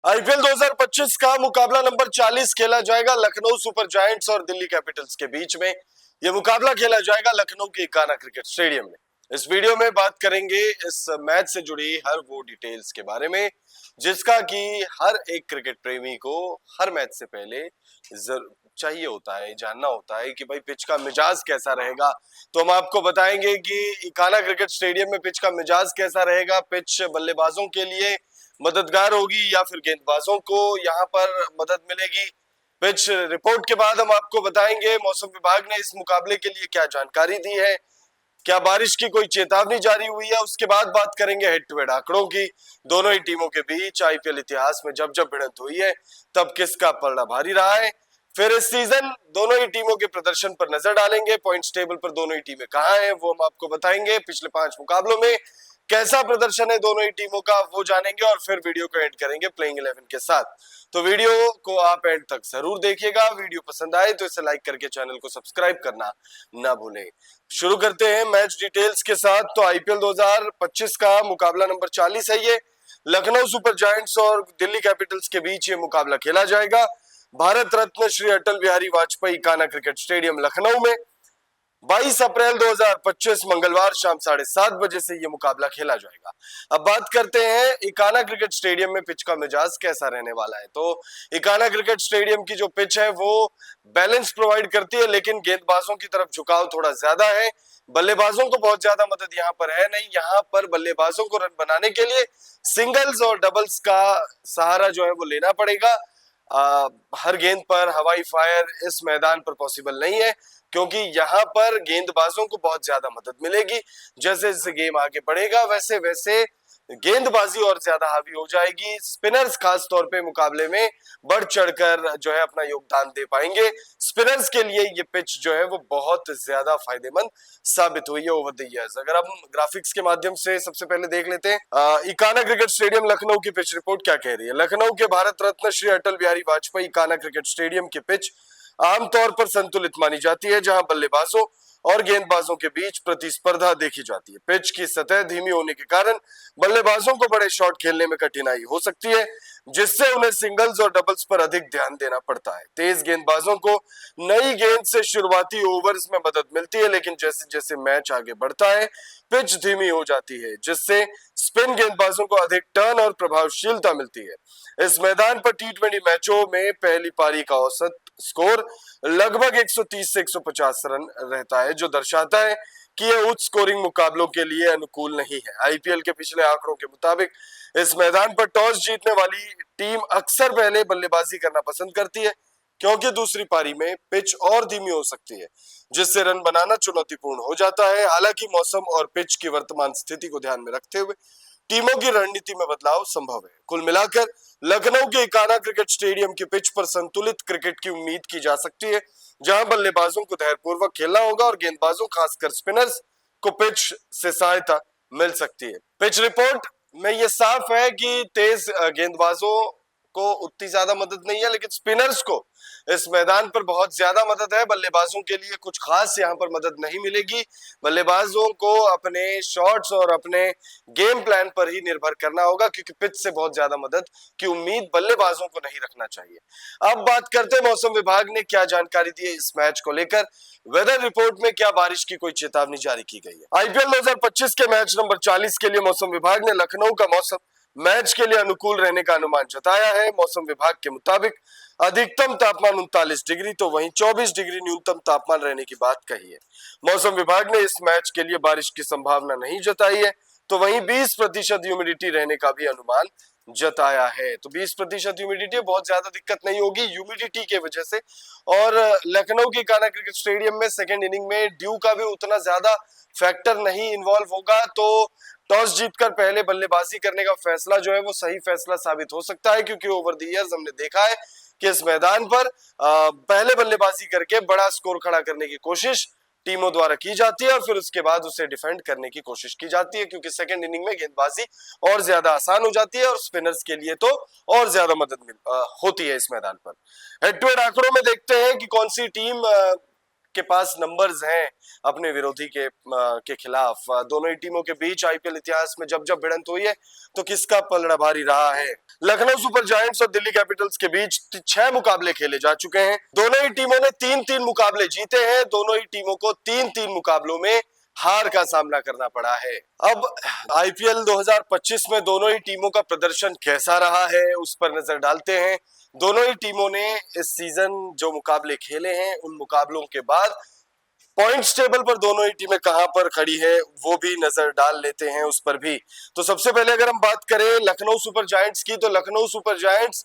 IPL 2025 का मुकाबला number 40 खेला जाएगा लखनऊ सुपर जायंट्स और दिल्ली कैपिटल्स के बीच में। यह मुकाबला खेला जाएगा लखनऊ के इकाना क्रिकेट स्टेडियम में। इस वीडियो में बात करेंगे इस मैच से जुड़ी हर वो डिटेल्स के बारे में जिसका कि हर एक क्रिकेट प्रेमी को हर मैच से पहले चाहिए होता है, जानना होता है कि भाई पिच का मिजाज कैसा रहेगा। तो हम आपको बताएंगे कि इकाना क्रिकेट स्टेडियम में पिच का मिजाज कैसा रहेगा, पिच बल्लेबाजों के लिए मददगार होगी या फिर गेंदबाजों को यहाँ पर मदद मिलेगी। पिच रिपोर्ट के बाद हम आपको बताएंगे मौसम विभाग ने इस मुकाबले के लिए क्या जानकारी दी है, क्या बारिश की कोई चेतावनी जारी हुई है। उसके बाद बात करेंगे हेड टू हेड आंकड़ों की। दोनों ही टीमों के बीच आईपीएल इतिहास में जब जब भिड़ंत हुई है तब किसका पलड़ा भारी रहा है। फिर इस सीजन दोनों ही टीमों के प्रदर्शन पर नजर डालेंगे। पॉइंट्स टेबल पर दोनों ही टीमें कहां हैं वो हम आपको बताएंगे। पिछले 5 मुकाबलों में कैसा प्रदर्शन है दोनों ही टीमों का वो जानेंगे और फिर वीडियो को एंड करेंगे प्लेइंग 11 के साथ। तो वीडियो को आप एंड तक जरूर देखिएगा। वीडियो पसंद आए तो इसे लाइक करके चैनल को सब्सक्राइब करना ना भूलें। शुरू करते हैं मैच डिटेल्स के साथ। तो आईपीएल 2025 का मुकाबला नंबर 40 है। ये लखनऊ सुपर जायंट्स और दिल्ली कैपिटल्स के बीच ये मुकाबला खेला जाएगा भारत रत्न श्री अटल बिहारी वाजपेयी इकाना क्रिकेट स्टेडियम लखनऊ में 22 अप्रैल 2025 मंगलवार शाम 7:30 बजे से यह मुकाबला खेला जाएगा। अब बात करते हैं इकाना क्रिकेट स्टेडियम में पिच का मिजाज कैसा रहने वाला है। तो इकाना क्रिकेट स्टेडियम की जो पिच है वो बैलेंस प्रोवाइड करती है, लेकिन गेंदबाजों की तरफ झुकाव थोड़ा ज्यादा है। बल्लेबाजों को बहुत ज्यादा मदद यहाँ पर है नहीं। यहाँ पर बल्लेबाजों को रन बनाने के लिए सिंगल्स और डबल्स का सहारा जो है वो लेना पड़ेगा। हर गेंद पर हवाई फायर इस मैदान पर पॉसिबल नहीं है, क्योंकि यहाँ पर गेंदबाजों को बहुत ज्यादा मदद मिलेगी। जैसे जैसे गेम आगे बढ़ेगा वैसे वैसे गेंदबाजी और ज्यादा हावी हो जाएगी। स्पिनर्स खास तौर पे मुकाबले में बढ़ चढ़कर जो है अपना योगदान दे पाएंगे। स्पिनर्स के लिए ये पिच जो है वो बहुत ज्यादा फायदेमंद साबित हुई है ओवर द इयर्स। अगर हम ग्राफिक्स के माध्यम से सबसे पहले देख लेते हैं इकाना क्रिकेट स्टेडियम लखनऊ की पिच रिपोर्ट क्या कह रही है। लखनऊ के भारत रत्न श्री अटल बिहारी वाजपेयी इकाना क्रिकेट स्टेडियम की पिच आमतौर पर संतुलित मानी जाती है, जहां बल्लेबाजों और गेंदबाजों के बीच प्रतिस्पर्धा देखी जाती है। पिच की सतह धीमी होने के कारण बल्लेबाजों को बड़े शॉट खेलने में कठिनाई हो सकती है, जिससे उन्हें सिंगल्स और डबल्स पर अधिक ध्यान देना पड़ता है। तेज गेंदबाजों को नई गेंद से शुरुआती ओवर्स में मदद मिलती है, लेकिन जैसे जैसे मैच आगे बढ़ता है पिच धीमी हो जाती है, जिससे स्पिन गेंदबाजों को अधिक टर्न और प्रभावशीलता मिलती है। इस मैदान पर टी20 मैचों में पहली पारी का औसत स्कोर लगभग 130 से 150 रन रहता है, जो दर्शाता है कि यह उच्च स्कोरिंग मुकाबलों के लिए अनुकूल नहीं है। आईपीएल के पिछले आंकड़ों के मुताबिक इस मैदान पर टॉस जीतने वाली टीम अक्सर पहले बल्लेबाजी करना पसंद करती है, क्योंकि दूसरी पारी में पिच और धीमी हो सकती है, जिससे रन बनाना चुनौतीपूर्ण हो जाता है। हालांकि मौसम और पिच की वर्तमान स्थिति को ध्यान में रखते हुए टीमों की रणनीति में बदलाव संभव है। कुल मिलाकर लखनऊ के इकाना क्रिकेट स्टेडियम की पिच पर संतुलित क्रिकेट की उम्मीद की जा सकती है, जहां बल्लेबाजों को धैर्यपूर्वक खेलना होगा और गेंदबाजों खासकर स्पिनर्स को पिच से सहायता मिल सकती है। पिच रिपोर्ट में ये साफ है कि तेज गेंदबाजों को उतनी ज्यादा मदद नहीं है, लेकिन स्पिनर्स को इस मैदान पर बहुत ज्यादा मदद है। बल्लेबाजों के लिए कुछ खास यहाँ पर मदद नहीं मिलेगी। बल्लेबाजों को अपने शॉट्स और अपने गेम प्लान पर ही निर्भर करना होगा, क्योंकि पिच से बहुत ज्यादा मदद की उम्मीद बल्लेबाजों को नहीं रखना चाहिए। अब बात करते हैं मौसम विभाग ने क्या जानकारी दी है इस मैच को लेकर। वेदर रिपोर्ट में क्या बारिश की कोई चेतावनी जारी की गई है। आईपीएल 2025 के मैच नंबर 40 के लिए मौसम विभाग ने लखनऊ का मौसम मैच के लिए अनुकूल रहने का अनुमान जताया है। मौसम विभाग के मुताबिक अधिकतम तापमान 39 डिग्री तो वहीं 24 डिग्री न्यूनतम तापमान रहने की बात कही है। मौसम विभाग ने इस मैच के लिए बारिश की संभावना नहीं जताई है, तो वहीं 20% ह्यूमिडिटी रहने का भी अनुमान जताया है। तो 20% ह्यूमिडिटी, बहुत ज्यादा दिक्कत नहीं होगी ह्यूमिडिटी के वजह से। और लखनऊ के काना क्रिकेट स्टेडियम में सेकेंड इनिंग में ड्यू का भी उतना ज्यादा फैक्टर नहीं इन्वॉल्व होगा, तो टॉस जीतकर पहले बल्लेबाजी करने का फैसला जो है वो सही फैसला साबित हो सकता है, क्योंकि ओवर द इयर्स हमने देखा है कि इस मैदान पर पहले बल्लेबाजी करके बड़ा स्कोर खड़ा करने की कोशिश टीमों द्वारा की जाती है और फिर उसके बाद उसे डिफेंड करने की कोशिश की जाती है, क्योंकि सेकंड इनिंग में गेंदबाजी और ज्यादा आसान हो जाती है और स्पिनर्स के लिए तो और ज्यादा मदद होती है इस मैदान पर। हेड टू हेड आंकड़ों में देखते हैं कि कौन सी टीम के पास नंबर्स हैं अपने विरोधी के खिलाफ। दोनों ही टीमों के बीच आईपीएल इतिहास में जब जब भिड़ंत हुई है तो किसका पलड़ा भारी रहा है। लखनऊ सुपर जायंट्स और दिल्ली कैपिटल्स के बीच 6 मुकाबले खेले जा चुके हैं। दोनों ही टीमों ने 3-3 मुकाबले जीते हैं। दोनों ही टीमों को 3-3 मुकाबलों में हार का सामना करना पड़ा है। अब आईपीएल 2025 में दोनों ही टीमों का प्रदर्शन कैसा रहा है उस पर नजर डालते हैं। दोनों ही टीमों ने इस सीजन जो मुकाबले खेले हैं उन मुकाबलों के बाद पॉइंट्स टेबल पर दोनों ही टीमें कहां पर खड़ी है वो भी नजर डाल लेते हैं उस पर भी। तो सबसे पहले अगर हम बात करें लखनऊ सुपर जायंट्स की, तो लखनऊ सुपर जायंट्स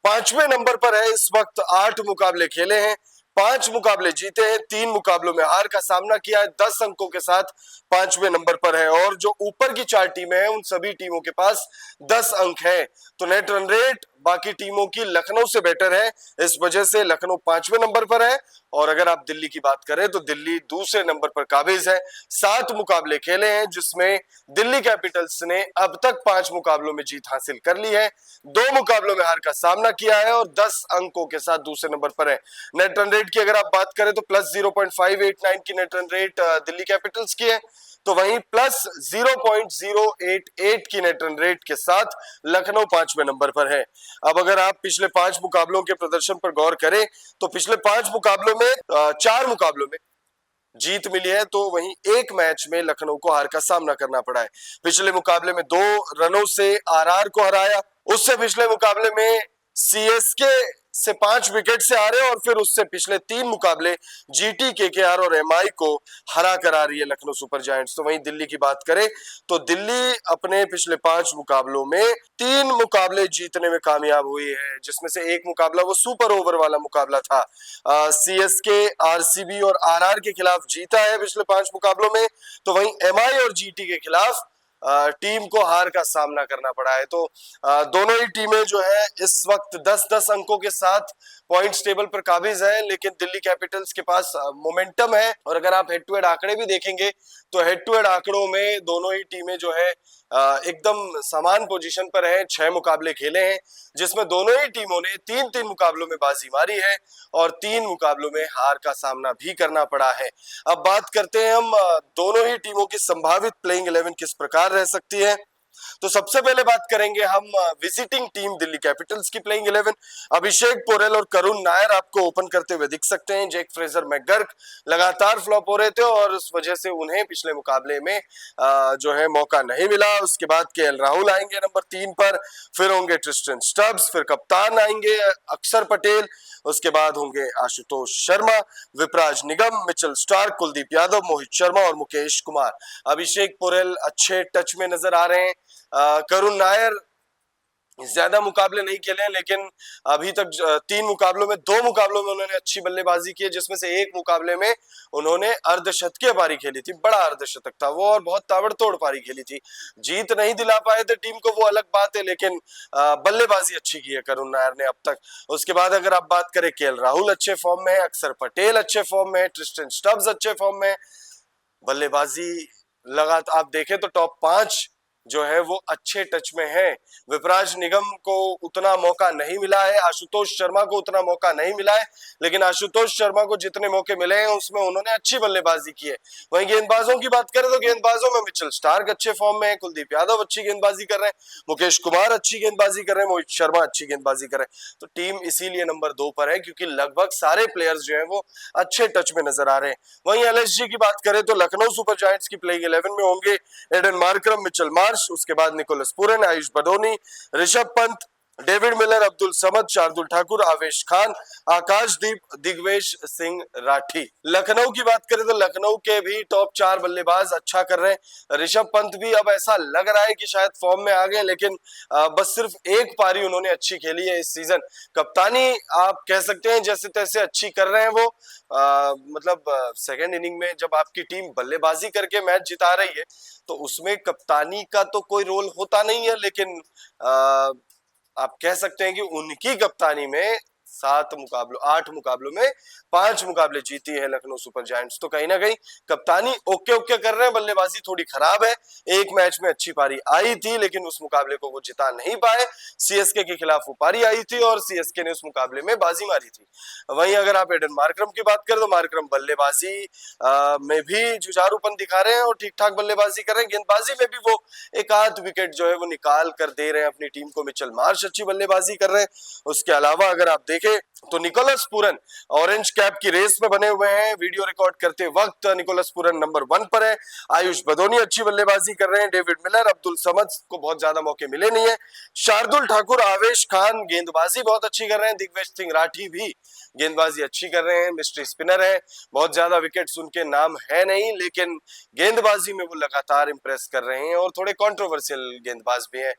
5वें नंबर पर है इस वक्त। 8 मुकाबले खेले हैं, 5 मुकाबले जीते हैं, 3 मुकाबलों में हार का सामना किया है। 10 अंकों के साथ 5वें नंबर पर है और जो ऊपर की 4 टीमें हैं उन सभी टीमों के पास 10 अंक है। तो नेट रन रेट बाकी टीमों की लखनऊ से बेटर है, इस वजह से लखनऊ 5वें नंबर पर है। और अगर आप दिल्ली की बात करें तो दिल्ली दूसरे नंबर पर काबिज है। 7 मुकाबले खेले हैं जिसमें दिल्ली कैपिटल्स ने अब तक 5 मुकाबलों में जीत हासिल कर ली है, 2 मुकाबलों में हार का सामना किया है और 10 अंकों के साथ दूसरे नंबर पर है। नेट रन रेट की अगर आप बात करें तो प्लस 0.589 की net run rate Delhi Capitals की है, तो वहीं प्लस 0.088 की नेट रन रेट के साथ लखनऊ 5वें नंबर पर है। अब अगर आप पिछले 5 मुकाबलों के प्रदर्शन पर गौर करें तो पिछले 5 मुकाबलों में 4 मुकाबलों में जीत मिली है, तो वहीं एक मैच में लखनऊ को हार का सामना करना पड़ा है। पिछले मुकाबले में 2 रनों से आरआर को हराया, उससे पिछले मुकाबले में सीएसके से 5 विकेट से हारे और फिर उससे पिछले 3 मुकाबले जीटी, केकेआर और एमआई को हरा कर आ रही है लखनऊ सुपर जायंट्स। तो वहीं दिल्ली की बात करें तो दिल्ली अपने पिछले 5 मुकाबलों में 3 मुकाबले जीतने में कामयाब हुई है, जिसमें से एक मुकाबला वो सुपर ओवर वाला मुकाबला था। सीएसके, आरसीबी और आरआर के खिलाफ जीता है पिछले 5 मुकाबलों में। तो वहीं एमआई और जीटी के खिलाफ टीम को हार का सामना करना पड़ा है। तो दोनों ही टीमें जो है इस वक्त 10-10 अंकों के साथ पॉइंट्स टेबल पर काबिज है, लेकिन दिल्ली कैपिटल्स के पास मोमेंटम है। और अगर आप हेड टू हेड आंकड़े भी देखेंगे तो हेड टू हेड आंकड़ों में दोनों ही टीमें जो है एकदम समान पोजीशन पर है। 6 मुकाबले खेले हैं जिसमें दोनों ही टीमों ने 3-3 मुकाबलों में बाजी मारी है और 3 मुकाबलों में हार का सामना भी करना पड़ा है। अब बात करते हैं हम दोनों ही टीमों की संभावित प्लेइंग 11 किस प्रकार रह सकती है। तो सबसे पहले बात करेंगे हम विजिटिंग टीम दिल्ली कैपिटल्स की प्लेइंग 11। अभिषेक पोरेल और करुण नायर आपको ओपन करते हुए दिख सकते हैं। जैक फ्रेजर मैकगर्क लगातार फ्लॉप हो रहे थे और उस वजह से उन्हें पिछले मुकाबले में जो है मौका नहीं मिला। उसके बाद केएल राहुल आएंगे नंबर 3 पर, फिर होंगे ट्रिस्टन स्टब्स, फिर कप्तान आएंगे अक्षर पटेल, उसके बाद होंगे आशुतोष शर्मा, विपराज निगम, मिचेल स्टार्क, कुलदीप यादव, मोहित शर्मा और मुकेश कुमार। अभिषेक पोरेल अच्छे टच में नजर आ रहे हैं। करुण नायर ज्यादा मुकाबले नहीं खेले हैं, लेकिन अभी तक 3 मुकाबलों में 2 मुकाबलों में उन्होंने अच्छी बल्लेबाजी की है, जिसमें से एक मुकाबले में उन्होंने अर्धशतकीय पारी खेली थी। बड़ा अर्धशतक था वो और बहुत ताबड़तोड़ पारी खेली थी। जीत नहीं दिला पाए थे टीम को, वो अलग बात है, लेकिन बल्लेबाजी अच्छी की है करुण नायर ने अब तक। उसके बाद अगर आप बात करें, केएल राहुल अच्छे फॉर्म में है, अक्षर पटेल अच्छे फॉर्म में है, ट्रिस्टन स्टब्स अच्छे फॉर्म में। बल्लेबाजी लगातार आप देखें तो टॉप 5 जो है वो अच्छे टच में है। विपराज निगम को उतना मौका नहीं मिला है, आशुतोष शर्मा को उतना मौका नहीं मिला है, लेकिन आशुतोष शर्मा को जितने मौके मिले हैं उसमें उन्होंने अच्छी बल्लेबाजी की है। वहीं गेंदबाजों की बात करें तो गेंदबाजों में मिचेल स्टार्क अच्छे फॉर्म में है, कुलदीप यादव अच्छी गेंदबाजी कर रहे हैं, मुकेश कुमार अच्छी गेंदबाजी कर रहे हैं, मोहित शर्मा अच्छी गेंदबाजी कर रहे हैं। तो टीम इसीलिए नंबर 2 पर है क्योंकि लगभग सारे प्लेयर्स जो है वो अच्छे टच में नजर आ रहे हैं। वहीं एलएसजी की बात करें तो लखनऊ सुपर जायंट्स की प्लेइंग 11 में होंगे एडन मार्करम, मिचेल मार्श, उसके बाद Nicholas Pooran, Ayush Badoni, Rishabh Pant, David Miller, Abdul Samad, Shardul Thakur, Avesh Khan, आकाशदीप, दिग्वेश सिंह राठी। लखनऊ की बात करें तो लखनऊ के भी टॉप 4 बल्लेबाज अच्छा कर रहे हैं। ऋषभ पंत भी अब ऐसा लग रहा है कि शायद फॉर्म में आ गए, लेकिन बस सिर्फ एक पारी उन्होंने अच्छी खेली है इस सीजन। कप्तानी आप कह सकते हैं जैसे तैसे अच्छी कर रहे हैं वो। मतलब सेकेंड इनिंग में जब आपकी टीम बल्लेबाजी करके मैच जिता रही है तो उसमें कप्तानी का तो कोई रोल होता नहीं है, लेकिन आप कह सकते हैं कि उनकी कप्तानी में 8 मुकाबलों में 5 मुकाबले जीती है लखनऊ सुपर जायंट्स। तो कहीं ना कहीं कप्तानी ओके ओके कर रहे हैं, बल्लेबाजी थोड़ी खराब है। एक मैच में अच्छी पारी आई थी लेकिन उस मुकाबले को वो जिता नहीं पाए। सीएसके के खिलाफ वो पारी आई थी और सीएसके ने उस मुकाबले में बाजी मारी थी। वहीं अगर आप एडन मार्करम की बात करें तो मार्करम बल्लेबाजी में भी जुझारूपन दिखा रहे हैं और ठीक ठाक बल्लेबाजी कर रहे हैं। गेंदबाजी में भी वो एक आध विकेट जो है वो निकाल कर दे रहे हैं अपनी टीम को। मिचेल मार्श अच्छी बल्लेबाजी कर रहे हैं। उसके अलावा अगर आप देखें तो निकोलस पूरन ऑरेंज कैप की रेस में बने हुए हैं। वीडियो रिकॉर्ड करते वक्त निकोलस पूरन नंबर 1 पर है। आयुष बदोनी अच्छी बल्लेबाजी कर रहे हैं। डेविड मिलर, अब्दुल समद को बहुत ज्यादा मौके मिले नहीं है। शार्दुल ठाकुर, आवेश खान गेंदबाजी बहुत अच्छी कर रहे हैं। दिग्विजय सिंह राठी भी गेंदबाजी अच्छी कर रहे हैं। मिस्ट्री स्पिनर है, बहुत ज्यादा विकेट्स उनके नाम है नहीं लेकिन गेंदबाजी में वो लगातार इंप्रेस कर रहे हैं और थोड़े कंट्रोवर्शियल गेंदबाज भी हैं।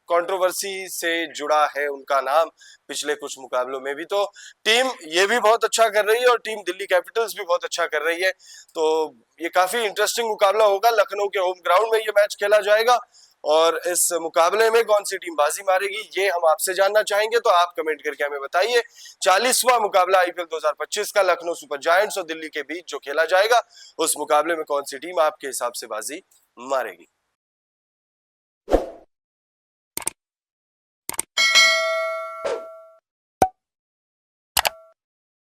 कंट्रोवर्सी से जुड़ा है उनका नाम पिछले कुछ मुकाबलों में भी। तो टीम ये भी बहुत अच्छा कर रही है और टीम दिल्ली कैपिटल्स भी बहुत अच्छा कर रही है। तो ये काफी इंटरेस्टिंग मुकाबला होगा। लखनऊ के होम ग्राउंड में ये मैच खेला जाएगा और इस मुकाबले में कौन सी टीम बाजी मारेगी ये हम आपसे जानना चाहेंगे। तो आप कमेंट करके हमें बताइए। 40वां मुकाबला आईपीएल 2025 का लखनऊ सुपर जायंट्स और दिल्ली के बीच जो खेला जाएगा, उस मुकाबले में कौन सी टीम आपके हिसाब से बाजी मारेगी।